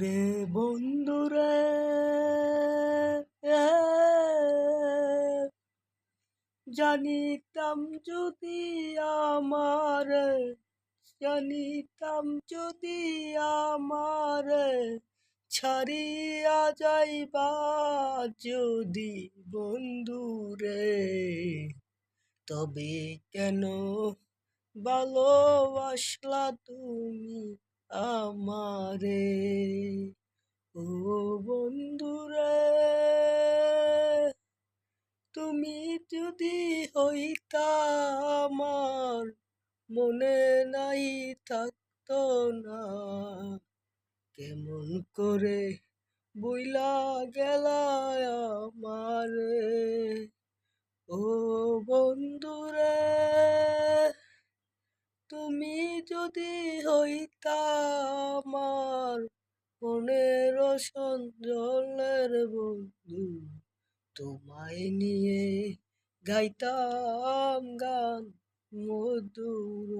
ওরে বন্ধুরে, জানিতাম যদি আমার জানিতাম যদি আমার ছাড়িয়া যাইবা যদি বন্ধুরে, তবে কেন ভালোবাসলা তুমি আমারে? ও বন্ধুরে, তুমি যদি হইতা আমার, মনে নাই থাকতো না। কেমন করে বইলা গেলা আমারে? ও বন্ধুরে, তুমি যদি হইতা আমার মনের সঞ্জলের বন্ধু, তোমায় নিয়ে গাইতাম গান মধুর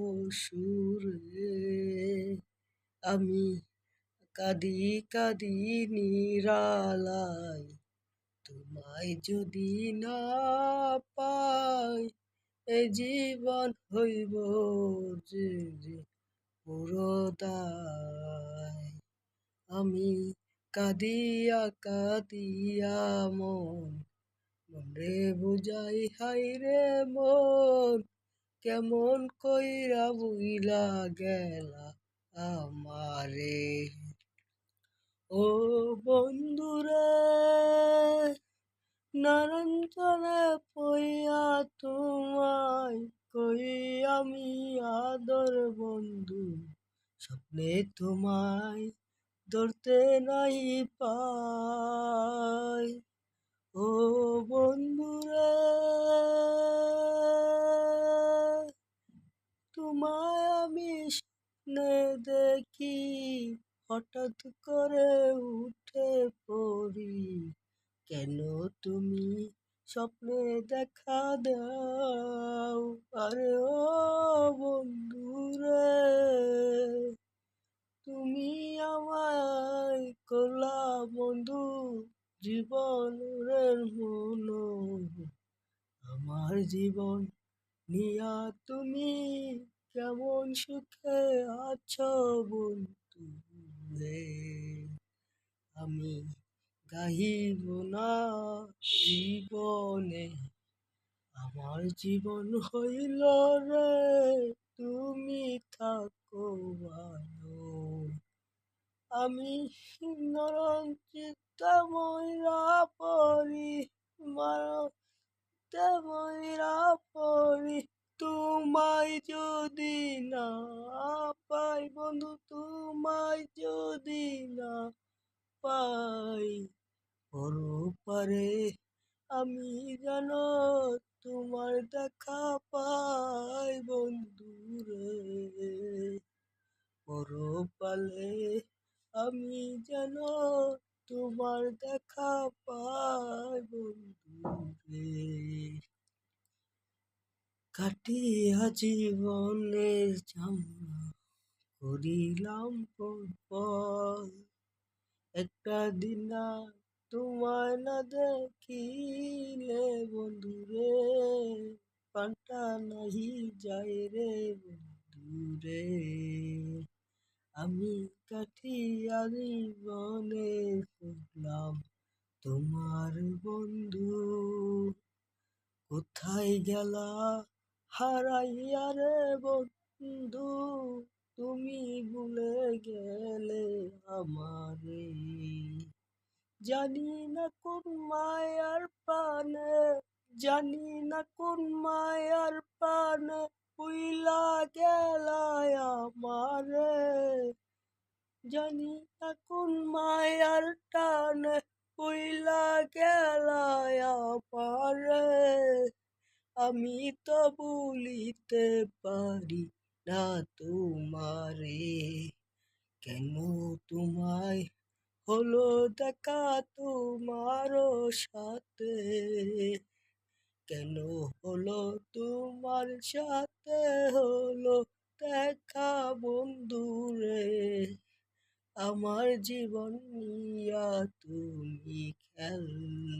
সুরে। আমি কাঁদি কাঁদি নিরালায়, তোমায় যদি না পাই, এ জীবন হইব যে পুরো দায়। আমি কাঁদিয়া কাঁদিয়া মনে বুঝাই, হাই রে মন, কেমন কইরা বুইলা গেলা আমারে? ও বন্ধুরে, নরঞ্জনে পইয়া তোমায় কই আমি আদর বন্ধু, স্বপ্নে তোমায় ধরতে নাই পাই। ও বন্ধুরে, তোমায় আমি স্বপ্নে দেখি, হঠাৎ করে উঠে পড়ি। কেন তুমি স্বপ্নে দেখা দাও? আরে ও বন্ধুরে, তুমি আমায় করলা বন্ধু জীবনের মনো। আমার জীবন নিয়া তুমি কেমন সুখে আছো বন্ধু রে? আমি গাহিব না জীবনে, আমার জীবন হইল রে তুমি থাকো ভালো। আমি নরঞ্চিত ময়রা পড়ি, মারতে ময়রা পড়ি, তোমায় যদি না পাই বন্ধু, তোমায় যদি না পাই পরপারে, আমি যেন তোমার দেখা পাই বন্ধুরে। পরপালে আমি যেন তোমার দেখা পাই বন্ধুরে। কাটিয়া জীবনের ঝামেলা করিলাম পর, একটা দিন না তোমায় না দেখিলে বন্ধুরে, প্রাণটা নাহি যায় রে বন্ধুরে। আমি কাটিয়া জীবনে করলাম তোমার বন্ধু, কোথায় গেলা হারাইয়া রে বন্ধু? তুমি ভুলে গেলে আমারে, জানি না কোন মায়ার পানে, জানি না কোন মায়ার পানে পুইলা গেলা আমারে, জানি না কোন মায়ার টানে পুইলা গেলা আমারে। আমি তো ভুলিতে পারি না তোমারে, কেন তোমায় হলো দেখা তোমারও সাথে? কেন হলো তোমার সাথে হলো দেখা বন্ধুরে? আমার জীবন নিয়া তুমি খেললা।